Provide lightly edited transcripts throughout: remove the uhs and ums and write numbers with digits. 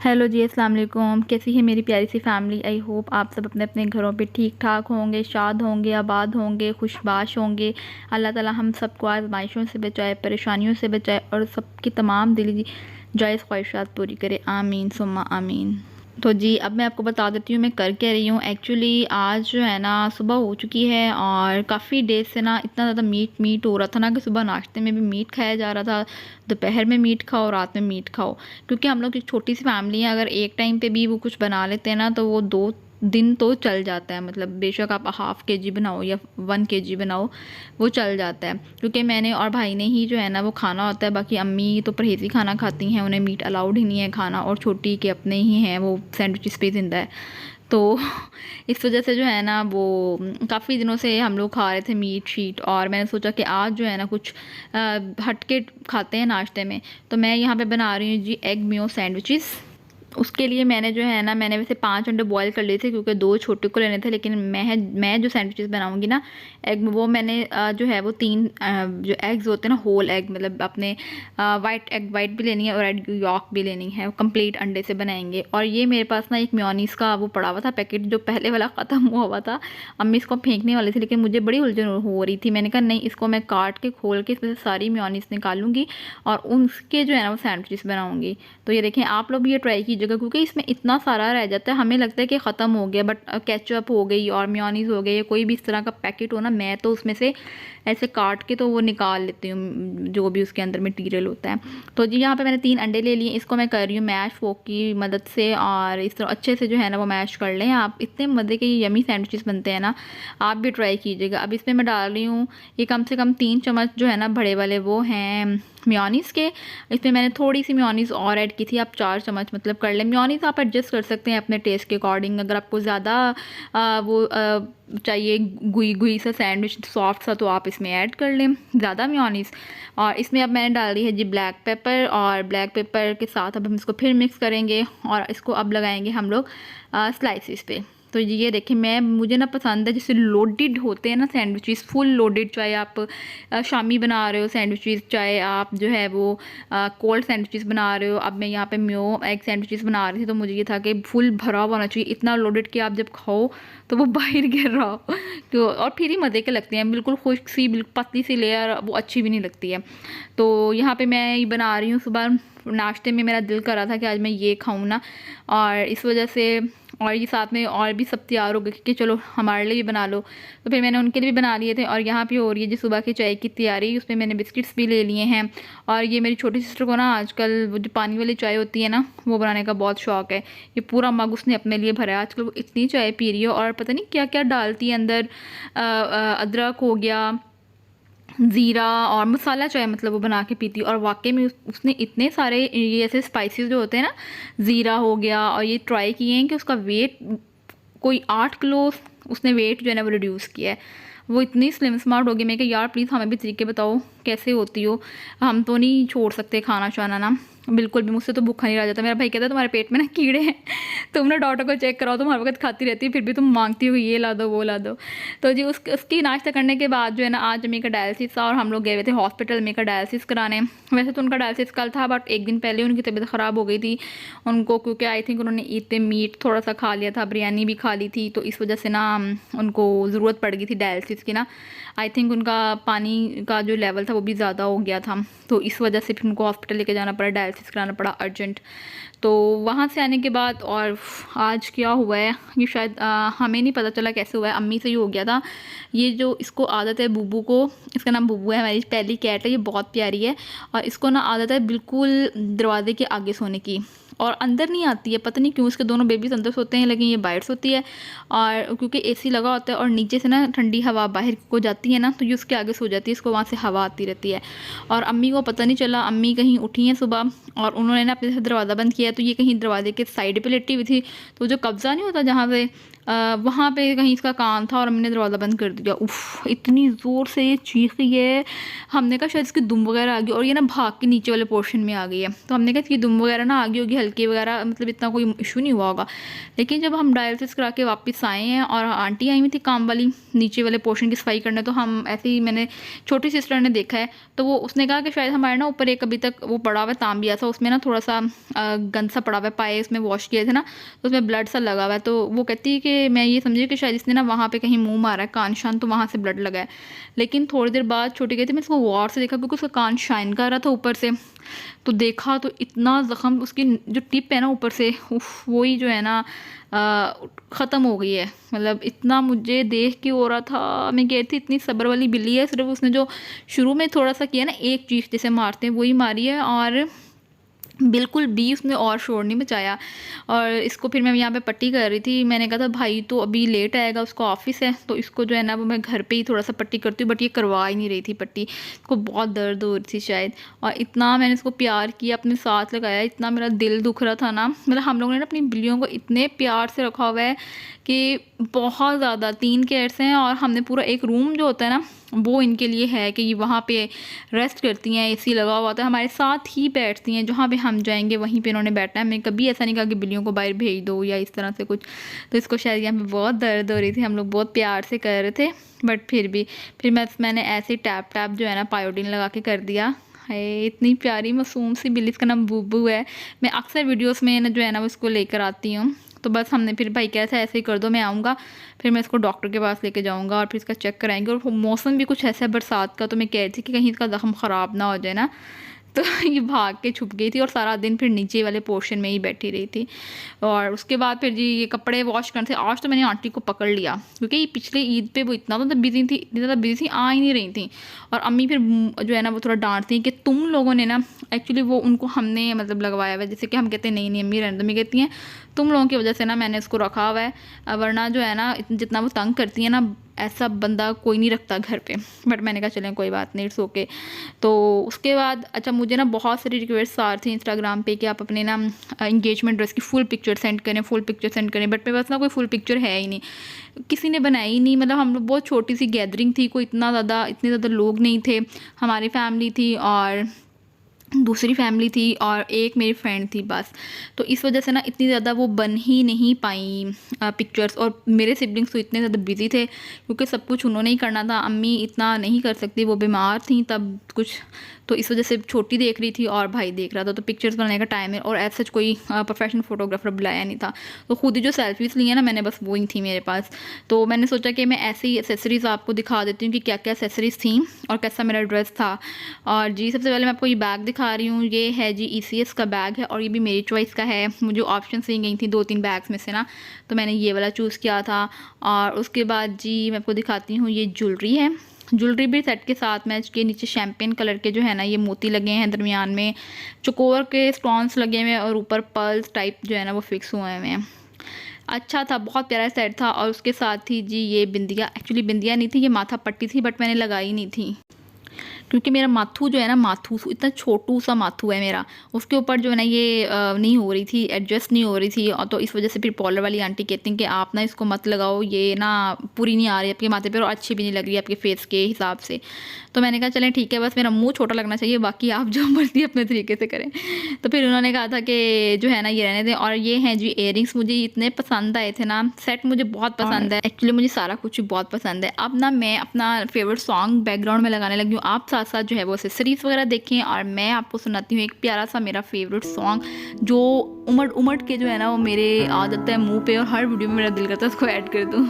Hello जी, अस्सलाम वालेकुम। कैसी है मेरी प्यारी सी फैमिली। आई होप आप सब अपने अपने घरों पे ठीक ठाक होंगे, शाद होंगे, आबाद होंगे, खुशबाश होंगे। अल्लाह ताला हम सबको आज़माइशों से बचाए, परेशानियों से बचाए और सबकी तमाम दिली जायज़ ख्वाहिशात पूरी करे। आमीन सुम्मा आमीन। तो जी, अब मैं आपको बता देती हूँ मैं कर क्या रही हूँ। एक्चुअली आज जो है ना सुबह हो चुकी है और काफ़ी डेज से ना इतना ज़्यादा मीट हो रहा था ना कि सुबह नाश्ते में भी मीट खाया जा रहा था, दोपहर में मीट खाओ, रात में मीट खाओ। क्योंकि हम लोग एक छोटी सी फैमिली है, अगर एक टाइम पे भी वो कुछ बना लेते हैं ना तो वो 2 दिन तो चल जाता है। मतलब बेशक आप हाफ़ केजी बनाओ या 1 केजी बनाओ, वो चल जाता है। क्योंकि मैंने और भाई ने ही जो है ना वो खाना होता है। बाकी अम्मी तो परहेज़ी खाना खाती हैं, उन्हें मीट अलाउड ही नहीं है खाना। और छोटी के अपने ही हैं, वो सैंडविचेस पे ज़िंदा है। तो इस वजह से जो है ना वो काफ़ी दिनों से हम लोग खा रहे थे मीट शीट। और मैंने सोचा कि आज जो है ना कुछ हट के खाते हैं नाश्ते में। तो मैं यहाँ पे बना रही हूँ जी एग मियो सैंडविचेस। उसके लिए मैंने जो है ना मैंने वैसे 5 अंडे बॉयल कर लिए थे क्योंकि 2 छोटे को लेने थे। लेकिन मैं जो सैंडविचेस बनाऊंगी ना एग वो मैंने जो है वो 3 जो एग्स होते हैं ना होल एग, मतलब अपने वाइट एग वाइट भी लेनी है और एग यॉक भी लेनी है, कंप्लीट अंडे से बनाएंगे। और ये मेरे पास ना एक मेयोनीज़ का वो पड़ा हुआ था पैकेट, जो पहले वाला ख़त्म हुआ था। अम्मी इसको फेंकने वाली थी लेकिन मुझे बड़ी उलझन हो रही थी। मैंने कहा नहीं, इसको मैं काट के खोल के इसमें से सारी मेयोनीज़ निकालूंगी और उसके जो है ना वो सैंडविचेस बनाऊंगी। तो ये देखें, आप लोग भी ये ट्राई कीजिएगा क्योंकि इसमें इतना सारा रह जाता है, हमें लगता है कि ख़त्म हो गया। बट केचप हो गई और मेयोनीज़ हो गई या कोई भी इस तरह का पैकेट हो ना, मैं तो उसमें से ऐसे काट के तो वो निकाल लेती हूँ जो भी उसके अंदर मटीरियल होता है। तो जी यहाँ पे मैंने 3 अंडे ले लिए, इसको मैं कर रही हूँ मैश फोक की मदद से। और इस तरह अच्छे से जो है ना वो मैश कर लें आप। इतने मज़े के यमी सैंडविचेस बनते हैं ना, आप भी ट्राई कीजिएगा। अब इसमें मैं डाल रही हूँ ये कम से कम 3 चम्मच जो है ना बड़े वाले वो हैं मेयोनीज़ के। इसमें मैंने थोड़ी सी मेयोनीज़ और ऐड की थी, आप 4 चम्मच मतलब कर लें। मेयोनीज़ आप एडजस्ट कर सकते हैं अपने टेस्ट के अकॉर्डिंग। अगर आपको ज़्यादा चाहिए गुई गुई सा सैंडविच सॉफ्ट सा तो आप इसमें ऐड कर लें ज़्यादा मेयोनीज़। और इसमें अब मैंने डाल दी है जी ब्लैक पेपर, और ब्लैक पेपर के साथ अब हम इसको फिर मिक्स करेंगे और इसको अब लगाएंगे हम लोग स्लाइसिस पे। तो ये देखिए, मुझे ना पसंद है जैसे लोडेड होते हैं ना सैंडविचेस, फुल लोडेड। चाहे आप शामी बना रहे हो सैंडविचेस, चाहे आप जो है वो कोल्ड सैंडविचेस बना रहे हो। अब मैं यहाँ पे म्यो एग सैंडविचेस बना रही थी तो मुझे ये था कि फुल भरा हुआ होना चाहिए, इतना लोडेड कि आप जब खाओ तो वो बाहर गिर रहा हो। तो और फिर ही मज़े के लगते हैं, बिल्कुल खुश्क सी बिल्कुल पतली सी लेयर, वो अच्छी भी नहीं लगती है। तो यहाँ पे मैं ये बना रही हूँ। सुबह नाश्ते में मेरा दिल कर रहा था कि आज मैं ये खाऊं ना, और इस वजह से और ये साथ में और भी सब तैयार हो गए कि चलो हमारे लिए भी बना लो। तो फिर मैंने उनके लिए भी बना लिए थे। और यहाँ पे हो रही है जी सुबह की चाय की तैयारी। उसमें मैंने बिस्किट्स भी ले लिए हैं। और ये मेरी छोटी सिस्टर को ना आजकल वो जो पानी वाली चाय होती है ना वो बनाने का बहुत शौक़ है। ये पूरा मग उसने अपने लिए भरा है। आजकल वो इतनी चाय पी रही है और पता नहीं क्या क्या डालती है अंदर। अदरक हो गया, ज़ीरा और मसाला चाय, मतलब वो बना के पीती। और वाकई में उसने इतने सारे ये ऐसे स्पाइसेस जो होते हैं ना, ज़ीरा हो गया, और ये ट्राई किए हैं कि उसका वेट कोई 8 किलो उसने वेट जो है ना वो रिड्यूस किया है। वो इतनी स्लिम स्मार्ट हो गई। मैं कहा यार प्लीज़ हमें भी तरीके बताओ कैसे होती हो, हम तो नहीं छोड़ सकते खाना शाना ना, बिल्कुल भी। मुझसे तो भूखा नहीं रह जाता। मेरा भाई कहता है तुम्हारे पेट में ना कीड़े हैं, तुम ना डॉक्टर को चेक कराओ, तुम हर वक्त खाती रहती है फिर भी तुम मांगती हो ये ला दो वो ला दो। तो जी उसकी नाश्ता करने के बाद जो है ना आज अम्मी का डायलिसिस था और हम लोग गए हुए थे हॉस्पिटल अम्मी का डायलिसिस कराने। वैसे तो उनका डायलिसिस कल था बट एक दिन पहले उनकी तबीयत ख़राब हो गई थी उनको, क्योंकि आई थिंक उन्होंने इतने मीट थोड़ा सा खा लिया था, बिरयानी भी खा ली थी। तो इस वजह से ना उनको ज़रूरत पड़ गई थी डायलिसिस की ना। आई थिंक उनका पानी का जो लेवल था वो भी ज़्यादा हो गया था, तो इस वजह से फिर उनको हॉस्पिटल लेके जाना पड़ा, डायलिसिस कराना पड़ा अर्जेंट। तो वहाँ से आने के बाद और आज क्या हुआ है ये शायद हमें नहीं पता चला कैसे हुआ है, अम्मी से ही हो गया था। ये जो इसको आदत है बुब्बू को, इसका नाम बुब्बू है, हमारी पहली कैट है, ये बहुत प्यारी है। और इसको ना आदत है बिल्कुल दरवाजे के आगे सोने की, और अंदर नहीं आती है। पता नहीं क्यों, इसके दोनों बेबीज अंदर सोते हैं लेकिन ये बाहर सोती है। और क्योंकि एसी लगा होता है और नीचे से ना ठंडी हवा बाहर को जाती है ना, तो ये उसके आगे सो जाती है, इसको वहाँ से हवा आती रहती है। और अम्मी को पता नहीं चला, अम्मी कहीं उठी हैं सुबह और उन्होंने ना अपने से दरवाज़ा बंद किया, तो ये कहीं दरवाजे के साइड पे लेटी हुई थी। तो जो कब्ज़ा नहीं होता जहाँ पे वहाँ पे कहीं इसका कान था और हमने दरवाज़ा बंद कर दिया। उफ़, इतनी ज़ोर से ये चीखी है, हमने कहा शायद इसकी दुम वगैरह आ गई। और ये ना भाग के नीचे वाले पोर्शन में आ गई है, तो हमने कहा इसकी दुम वगैरह ना आ गई होगी, हल्की वगैरह, मतलब इतना कोई इशू नहीं हुआ होगा। लेकिन जब हम डायलिसिस करा के वापस आए हैं और आंटी आई हुई थी काम वाली नीचे वाले पोर्शन की सफाई करने, तो हम ऐसे ही, मैंने छोटी सिस्टर ने देखा है तो वो उसने कहा कि शायद हमारे ना ऊपर एक अभी तक वो पड़ा हुआ है तांबिया सा, उसमें ना थोड़ा सा गंद सा पड़ा हुआ है, पाए उसमें वॉश किए थे ना तो उसमें ब्लड सा लगा हुआ है। तो वो कहती है कि मैं ये समझी कि शायद इसने ना वहाँ पे कहीं मुंह मारा है कान शान, तो वहाँ से ब्लड लगा है। लेकिन थोड़ी देर बाद छोटी कहती मैं इसको गौर से देखा क्योंकि उसका कान शाइन कर रहा था ऊपर से, तो देखा तो इतना ज़ख़म, उसकी जो टिप है ना ऊपर से, उफ, वही जो है ना ख़त्म हो गई है। मतलब इतना मुझे देख के हो रहा था, मैं कह रही थी इतनी सब्र वाली बिल्ली है, सिर्फ उसने जो शुरू में थोड़ा सा किया ना, एक चीख जैसे मारते हैं वही मारी है, और बिल्कुल भी उसने और शोर नहीं मचाया। और इसको फिर मैं यहाँ पे पट्टी कर रही थी, मैंने कहा था भाई तो अभी लेट आएगा, उसका ऑफिस है, तो इसको जो है ना वो मैं घर पे ही थोड़ा सा पट्टी करती हूँ, बट ये करवा ही नहीं रही थी पट्टी, इसको बहुत दर्द हो रही थी शायद। और इतना मैंने इसको प्यार किया, अपने साथ लगाया, इतना मेरा दिल दुख रहा था ना। मतलब हम लोगों ने ना अपनी बिल्लियों को इतने प्यार से रखा हुआ है कि बहुत ज़्यादा, 3 कैट्स हैं और हमने पूरा एक रूम जो होता है ना वो इनके लिए है कि ये वहाँ पे रेस्ट करती हैं, एसी लगा हुआ होता है, हमारे साथ ही बैठती हैं, जहाँ पे हम जाएंगे वहीं पे इन्होंने बैठना है। मैं कभी ऐसा नहीं कहा कि बिल्लियों को बाहर भेज दो या इस तरह से कुछ। तो इसको शायद यहाँ पे बहुत दर्द हो रही थी, हम लोग बहुत प्यार से कर रहे थे, बट फिर मैंने ऐसे टैप टैप जो है ना पायोडीन लगा के कर दिया है। इतनी प्यारी मासूम सी बिल्ली, इसका नाम बुब्बू है। मैं अक्सर वीडियोस में जो है ना वो इसको लेकर आती हूँ, तो बस हमने फिर भाई कैसा ऐसे ही कर दो, मैं आऊँगा फिर मैं इसको डॉक्टर के पास लेके जाऊँगा और फिर इसका चेक कराएंगे। और मौसम भी कुछ ऐसा है बरसात का, तो मैं कह रही थी कि कहीं इसका ज़ख्म ख़राब ना हो जाए ना, तो ये भाग के छुप गई थी और सारा दिन फिर नीचे वाले पोर्शन में ही बैठी रही थी। और उसके बाद फिर जी ये कपड़े वॉश करने थे, आज तो मैंने आंटी को पकड़ लिया क्योंकि पिछले ईद पे वो इतना तो बिजी थी, इतना ज़्यादा बिजी थी, आ ही नहीं रही थी। और अम्मी फिर जो है ना वो थोड़ा डांटती कि तुम लोगों ने ना, एक्चुअली वो उनको हमने मतलब लगवाया हुआ है, जैसे कि हम कहते हैं नहीं नहीं अम्मी रहने दो, अम्मी कहती हैं तुम लोगों की वजह से ना मैंने उसको रखा हुआ है, वरना जो है ना जितना वो तंग करती है ना ऐसा बंदा कोई नहीं रखता घर पे। बट मैंने कहा चलें कोई बात नहीं, इट्स ओके। तो उसके बाद अच्छा मुझे ना बहुत सारी रिक्वेस्ट आ रही थी इंस्टाग्राम पे कि आप अपने ना इंगेजमेंट ड्रेस की फुल पिक्चर सेंड करें, बट मेरे पास ना कोई फुल पिक्चर है ही नहीं, किसी ने बनाई ही नहीं। मतलब हम लोग बहुत छोटी सी गैदरिंग थी, कोई इतने ज़्यादा लोग नहीं थे, हमारी फैमिली थी और दूसरी फैमिली थी और एक मेरी फ्रेंड थी बस। तो इस वजह से ना इतनी ज़्यादा वो बन ही नहीं पाई पिक्चर्स। और मेरे सिबलिंग्स तो इतने ज़्यादा बिजी थे क्योंकि सब कुछ उन्होंने ही करना था, अम्मी इतना नहीं कर सकती, वो बीमार थी तब कुछ, तो इस वजह से छोटी देख रही थी और भाई देख रहा था, तो पिक्चर्स बनाने का टाइम है। और ऐसा सच कोई प्रोफेशनल फोटोग्राफर बुलाया नहीं था, तो खुद ही जो सेल्फीज़ ली है ना मैंने, बस वो ही थी मेरे पास। तो मैंने सोचा कि मैं ऐसी ही एसेसरीज़ आपको दिखा देती हूँ कि क्या क्या एसेसरीज़ थी और कैसा मेरा ड्रेस था। और जी सबसे पहले मैं आपको ये बैग दिखा रही हूँ, ये है जी ECS का बैग है और ये भी मेरी चॉइस का है। मुझे ऑप्शन दी गई थी 2-3 बैग्स में से ना, तो मैंने ये वाला चूज़ किया था। और उसके बाद जी मैं आपको दिखाती हूँ, ये ज्वेलरी है, ज्वेलरी भी सेट के साथ मैच के, नीचे शैम्पेन कलर के जो है ना ये मोती लगे हैं, दरमियान में चकोर के स्टोन्स लगे हुए हैं और ऊपर पर्ल्स टाइप जो है ना वो फिक्स हुए हुए हैं। अच्छा था, बहुत प्यारा सेट था। और उसके साथ ही जी ये बिंदिया, एक्चुअली बिंदिया नहीं थी, ये माथा पट्टी थी, बट मैंने लगाई नहीं थी क्योंकि मेरा माथू जो है ना, माथू इतना छोटू सा माथू है मेरा, उसके ऊपर जो है ना ये नहीं हो रही थी, एडजस्ट नहीं हो रही थी। और तो इस वजह से फिर पार्लर वाली आंटी कहती हैं कि आप ना इसको मत लगाओ, ये ना पूरी नहीं आ रही आपके माथे पे और अच्छी भी नहीं लग रही आपके फेस के हिसाब से। तो मैंने कहा चलें ठीक है, बस मेरा मुंह छोटा लगना चाहिए, बाकी आप जो मर्जी अपने तरीके से करें। तो फिर उन्होंने कहा था कि जो है ना ये रहने दें। और ये हैं जी इयररिंग्स, मुझे इतने पसंद आए थे ना, सेट मुझे बहुत पसंद है, एक्चुअली मुझे सारा कुछ बहुत पसंद है। अब ना मैं अपना फेवरेट सॉन्ग बैकग्राउंड में लगाने लगी हूँ, आप साथ साथ जो है वो एक्सेसरीज वगैरह देखें और मैं आपको सुनाती हूँ एक प्यारा सा मेरा फेवरेट सॉन्ग जो उमड़ के जो है ना वो मेरे आ जाता है मुंह पे और हर वीडियो में मेरा दिल करता है उसको ऐड कर दूँ।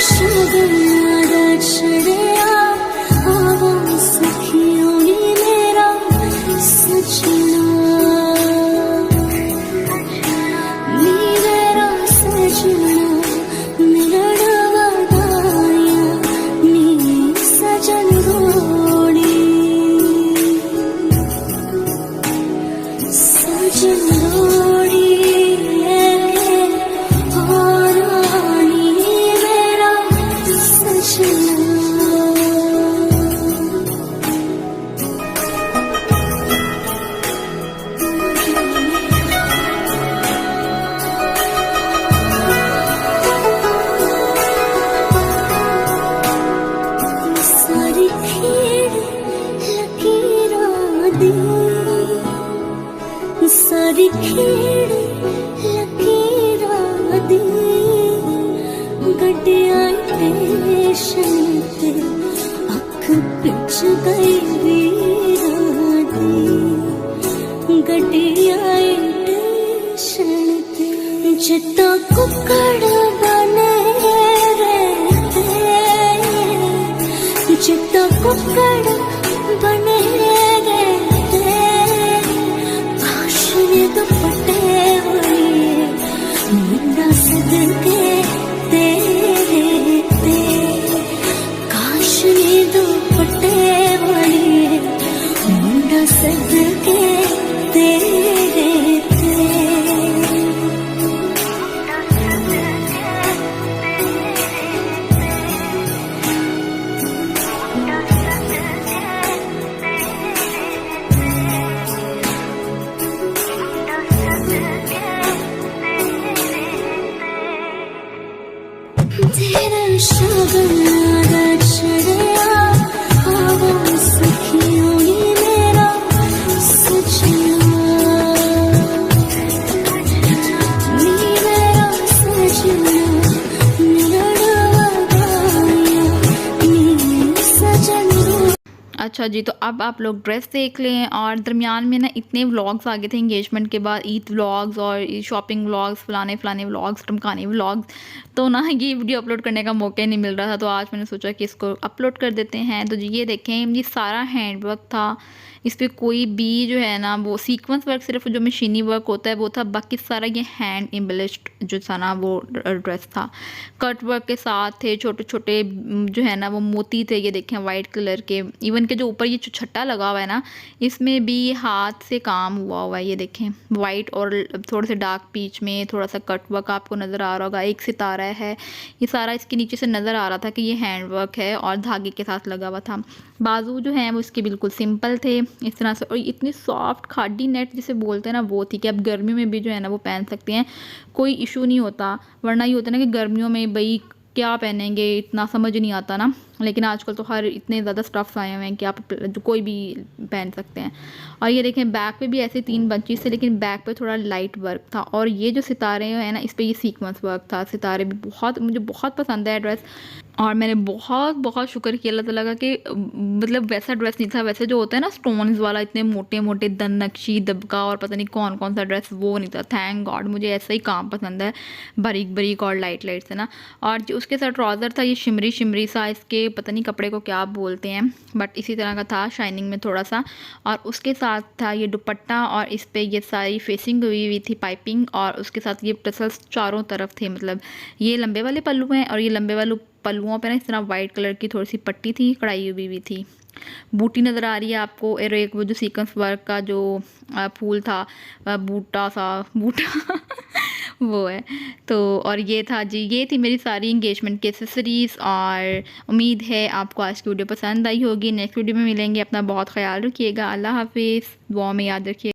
शगुन खीड़ लकीरां दी गड्डियां स्टेशन ते अख पिच गई वीरां दी गड्डियां स्टेशन ते जिद्दां कुक्कड़ बने रहते जिद्दां कुक्कड़ बने रहते काशने दुपट्टे हुए मुंडा सदके तेरे ते काशने दुपट्टे हुए मुंडा सदके तेरे ते तेरा शगना चढ़िया आवा सखियों नी मेरा सजना नी मेरा सजना नी सजना। अच्छा जी, तो अब आप लोग ड्रेस देख लें। और दरमियान में ना इतने व्लॉग्स आ गए थे इंगेजमेंट के बाद, ईद व्लॉग्स और शॉपिंग व्लॉग्स, फलाने फलाने व्लॉग्स, टमकाने व्लॉग्स, तो ना ये वीडियो अपलोड करने का मौका ही नहीं मिल रहा था। तो आज मैंने सोचा कि इसको अपलोड कर देते हैं। तो जी ये देखें, ये सारा हैंड वर्क था, इस पर कोई भी जो है ना वो सीक्वेंस वर्क सिर्फ जो मशीनी वर्क होता है वो था, बाकी सारा ये हैंड एम्बेलिश्ड जो था ना वो ड्रेस था। कट वर्क के साथ थे, छोटे छोटे जो है ना वो मोती थे, ये देखें वाइट कलर के। इवन के जो ऊपर ये जो छट्टा लगा हुआ है ना, इसमें भी हाथ से काम हुआ है। ये देखें वाइट और थोड़े से डार्क पीच में थोड़ा सा कट वर्क आपको नज़र आ रहा होगा। एक सितारा है, ये सारा इसके नीचे से नज़र आ रहा था कि ये हैंड वर्क है और धागे के साथ लगा हुआ था। बाजू जो हैं वो इसके बिल्कुल सिंपल थे इस तरह से, और इतनी सॉफ्ट खादी नेट जिसे बोलते हैं ना वो थी कि अब गर्मियों में भी जो है ना वो पहन सकते हैं, कोई इशू नहीं होता। वरना ये होता है ना कि गर्मियों में भाई क्या पहनेंगे, इतना समझ नहीं आता ना। लेकिन आजकल तो हर इतने ज़्यादा स्टफ्स आए हुए हैं कि आप जो कोई भी पहन सकते हैं। और ये देखें बैक पे भी ऐसे 3 बंचेस थे, लेकिन बैक पे थोड़ा लाइट वर्क था। और ये जो सितारे हैं ना, इस पर ये सीक्वेंस वर्क था। सितारे भी बहुत, मुझे बहुत पसंद है ड्रेस। और मैंने बहुत बहुत शुक्र किया अल्लाह ताला का कि मतलब वैसा ड्रेस नहीं था। वैसे जो होता है ना स्टोन्स वाला, इतने मोटे मोटे दन नक्शी दबका और पता नहीं कौन कौन सा ड्रेस, वो नहीं था। थैंक गॉड, मुझे ऐसा ही काम पसंद है, बारीक बारीक और लाइट लाइट से ना। और जो उसके साथ ट्राउज़र था, ये शिमरी शिमरी सा, इसके पता नहीं कपड़े को क्या बोलते हैं, बट इसी तरह का था, शाइनिंग में थोड़ा सा। और उसके साथ था ये दुपट्टा, और इस पर ये सारी फेसिंग हुई थी पाइपिंग, और उसके साथ ये टसल्स चारों तरफ थे। मतलब ये लंबे वाले पल्लू हैं, और ये लंबे वाले पल्लुओं पे ना इस तरह वाइट कलर की थोड़ी सी पट्टी थी, कढ़ाई हुई थी। बूटी नज़र आ रही है आपको, और एक वो जो सीक्वेंस वर्क का जो फूल था, बूटा सा बूटा वो है। तो और ये था जी, ये थी मेरी सारी इंगेजमेंट की एक्सेसरीज़। और उम्मीद है आपको आज की वीडियो पसंद आई होगी। नेक्स्ट वीडियो में मिलेंगे। अपना बहुत ख्याल रखिएगा। अल्लाह हाफिज़। दुआ में याद रखिए।